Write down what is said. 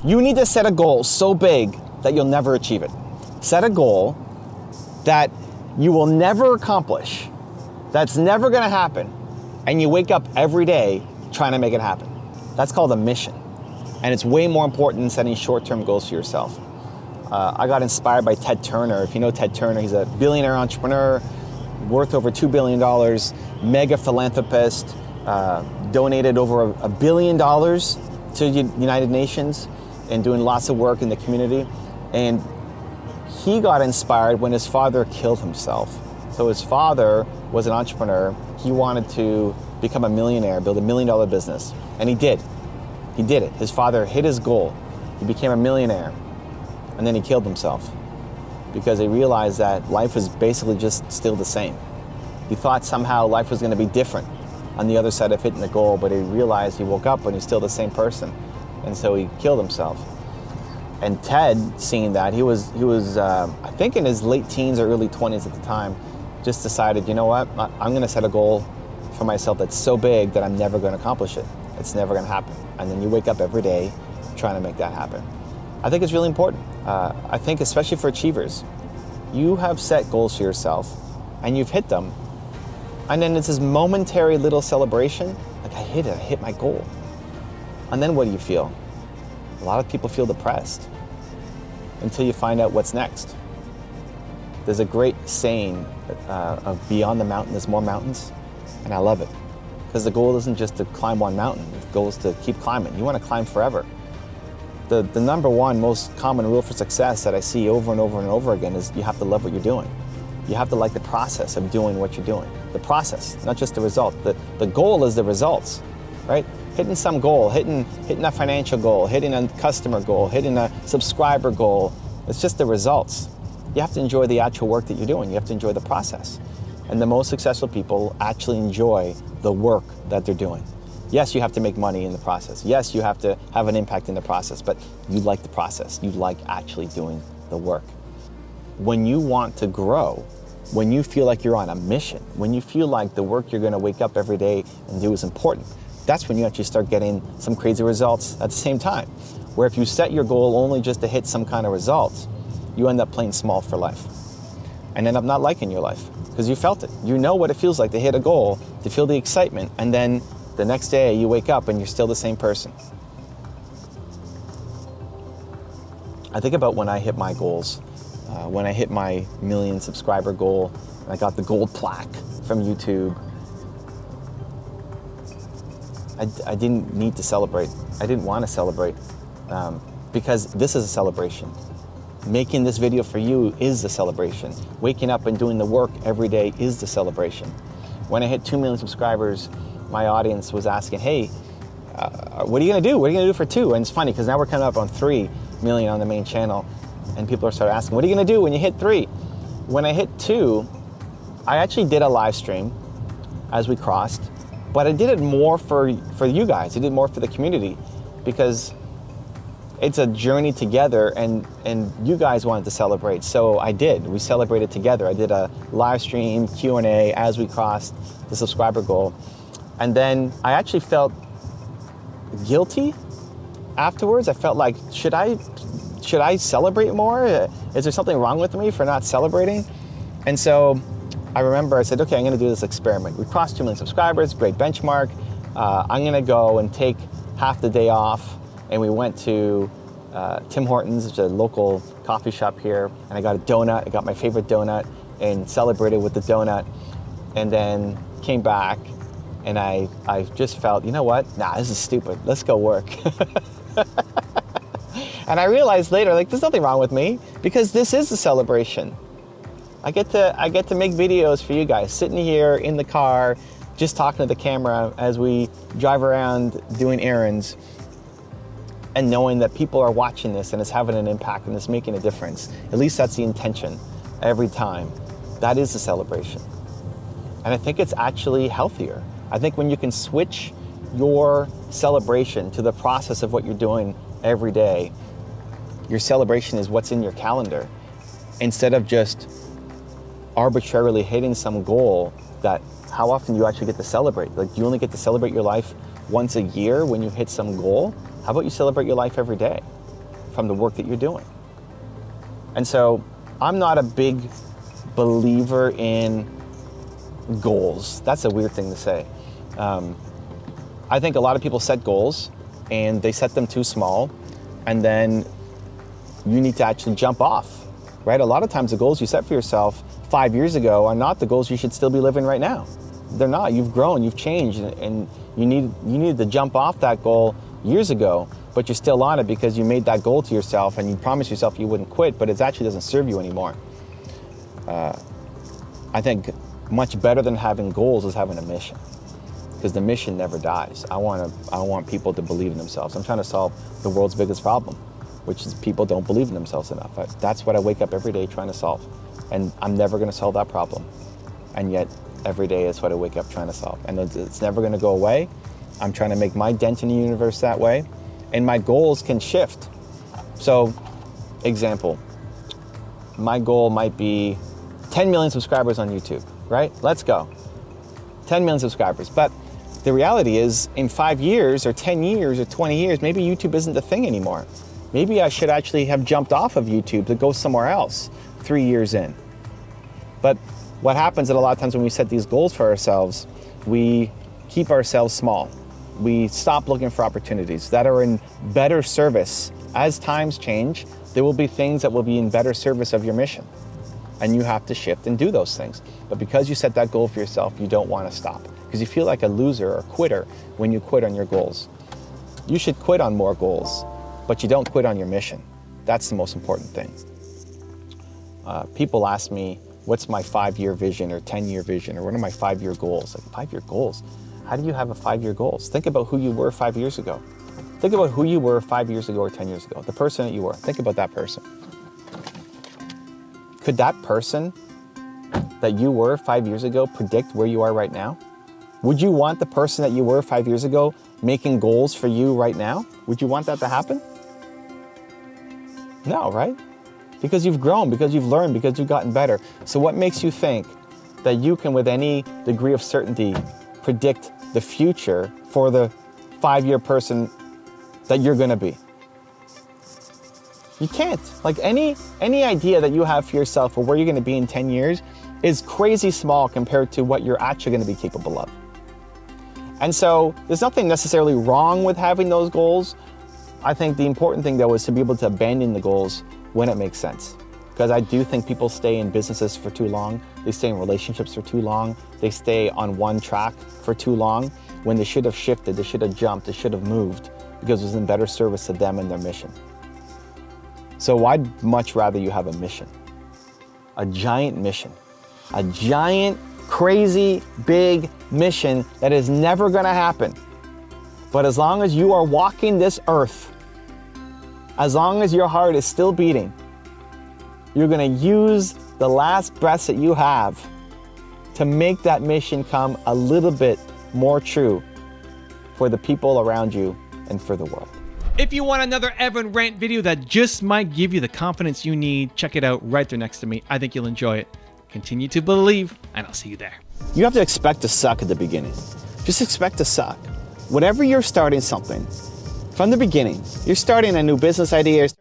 You need to set a goal so big that you'll never achieve it. Set a goal that you will never accomplish, that's never gonna happen, and you wake up every day trying to make it happen. That's called a mission. And it's way more important than setting short-term goals for yourself. I got inspired by Ted Turner. If you know Ted Turner, he's a billionaire entrepreneur, worth over $2 billion, mega philanthropist, donated over $1 billion to the United Nations and doing lots of work in the community. And he got inspired when his father killed himself. So his father was an entrepreneur. He wanted to become a millionaire, build $1 million business. And he did. He did it. His father hit his goal. He became a millionaire. And then he killed himself because he realized that life was basically just still the same. He thought somehow life was going to be different on the other side of hitting the goal, but he realized he woke up and he's still the same person. And so he killed himself. And Ted, seeing that, he was I think in his late teens or early 20s at the time, just decided, you know what, I'm going to set a goal for myself that's so big that I'm never going to accomplish it. It's never going to happen. And then you wake up every day trying to make that happen. I think it's really important. I think especially for achievers, you have set goals for yourself and you've hit them. And then it's this momentary little celebration, like I hit my goal. And then what do you feel? A lot of people feel depressed until you find out what's next. There's a great saying of beyond the mountain, there's more mountains. And I love it. Because the goal isn't just to climb one mountain, the goal is to keep climbing. You want to climb forever. The number one most common rule for success that I see over and over and over again is you have to love what you're doing. You have to like the process of doing what you're doing. The process, not just the result. The goal is the results, right? Hitting some goal, hitting a financial goal, hitting a customer goal, hitting a subscriber goal. It's just the results. You have to enjoy the actual work that you're doing. You have to enjoy the process. And the most successful people actually enjoy the work that they're doing. Yes, you have to make money in the process. Yes, you have to have an impact in the process, but you like the process. You like actually doing the work. When you want to grow, when you feel like you're on a mission, when you feel like the work you're going to wake up every day and do is important, that's when you actually start getting some crazy results at the same time. Where if you set your goal only just to hit some kind of results, you end up playing small for life and end up not liking your life because you felt it. You know what it feels like to hit a goal, to feel the excitement, and then the next day you wake up and you're still the same person. I think about when I hit my goals, when I hit my 1 million subscriber goal, and I got the gold plaque from YouTube. I didn't need to celebrate. I didn't want to celebrate because this is a celebration. Making this video for you is the celebration. Waking up and doing the work every day is the celebration. When I hit 2 million subscribers, my audience was asking, hey, what are you gonna do? What are you gonna do for 2? And it's funny because now we're coming up on 3 million on the main channel and people are starting asking, what are you gonna do when you hit 3? When I hit 2, I actually did a live stream as we crossed, but I did it more for you guys. I did more for the community because it's a journey together and you guys wanted to celebrate. So I did, we celebrated together. I did a live stream, Q&A as we crossed the subscriber goal. And then I actually felt guilty afterwards. I felt like, should I celebrate more? Is there something wrong with me for not celebrating? And so I remember I said, okay, I'm gonna do this experiment. We crossed 2 million subscribers, great benchmark. I'm gonna go and take half the day off. And we went to Tim Hortons, which is a local coffee shop here. And I got a donut, I got my favorite donut and celebrated with the donut. And then came back and I just felt, you know what? Nah, this is stupid. Let's go work. And I realized later, like, there's nothing wrong with me because this is a celebration. I get to make videos for you guys, sitting here in the car, just talking to the camera as we drive around doing errands and knowing that people are watching this and it's having an impact and it's making a difference. At least that's the intention every time. That is a celebration. And I think it's actually healthier. I think when you can switch your celebration to the process of what you're doing every day, your celebration is what's in your calendar instead of just arbitrarily hitting some goal that how often you actually get to celebrate. Like, you only get to celebrate your life once a year when you hit some goal. How about you celebrate your life every day? from the work that you're doing. And so I'm not a big believer in goals. That's a weird thing to say. I think a lot of people set goals and they set them too small, and then you need to actually jump off, right? A lot of times the goals you set for yourself 5 years ago are not the goals you should still be living right now. They're not. You've grown, you've changed, and you needed to jump off that goal years ago, but you're still on it because you made that goal to yourself and you promised yourself you wouldn't quit, but it actually doesn't serve you anymore. I think much better than having goals is having a mission, because the mission never dies. I want people to believe in themselves. I'm trying to solve the world's biggest problem, which is people don't believe in themselves enough. That's what I wake up every day trying to solve. And I'm never going to solve that problem. And yet every day is what I wake up trying to solve. And it's never going to go away. I'm trying to make my dent in the universe that way. And my goals can shift. So, example, my goal might be 10 million subscribers on YouTube, right? Let's go. 10 million subscribers. But the reality is, in 5 years or 10 years or 20 years, maybe YouTube isn't the thing anymore. Maybe I should actually have jumped off of YouTube to go somewhere else 3 years in. But what happens is a lot of times when we set these goals for ourselves, we keep ourselves small. We stop looking for opportunities that are in better service. As times change, there will be things that will be in better service of your mission. And you have to shift and do those things. But because you set that goal for yourself, you don't want to stop, because you feel like a loser or quitter when you quit on your goals. You should quit on more goals, but you don't quit on your mission. That's the most important thing. People ask me, what's my 5-year vision or 10-year vision, or what are my 5-year goals? Like, 5-year goals? How do you have a 5-year goals? Think about who you were 5 years ago. Think about who you were 5 years ago or 10 years ago, the person that you were. Think about that person. Could that person that you were 5 years ago predict where you are right now? Would you want the person that you were 5 years ago making goals for you right now? Would you want that to happen? No, right? Because you've grown, because you've learned, because you've gotten better. So what makes you think that you can, with any degree of certainty, predict the future for the 5-year person that you're gonna be? You can't. Like, any idea that you have for yourself or where you're gonna be in 10 years is crazy small compared to what you're actually gonna be capable of. And so there's nothing necessarily wrong with having those goals. I think the important thing, though, is to be able to abandon the goals when it makes sense. Because I do think people stay in businesses for too long. They stay in relationships for too long. They stay on one track for too long when they should have shifted, they should have jumped, they should have moved, because it was in better service to them and their mission. So I'd much rather you have a mission, a giant mission, a giant, crazy, big mission that is never gonna happen. But as long as you are walking this earth, as long as your heart is still beating, you're gonna use the last breaths that you have to make that mission come a little bit more true for the people around you and for the world. If you want another Evan Rant video that just might give you the confidence you need, check it out right there next to me. I think you'll enjoy it. Continue to believe, and I'll see you there. You have to expect to suck at the beginning. Just expect to suck. Whenever you're starting something, from the beginning, you're starting a new business idea,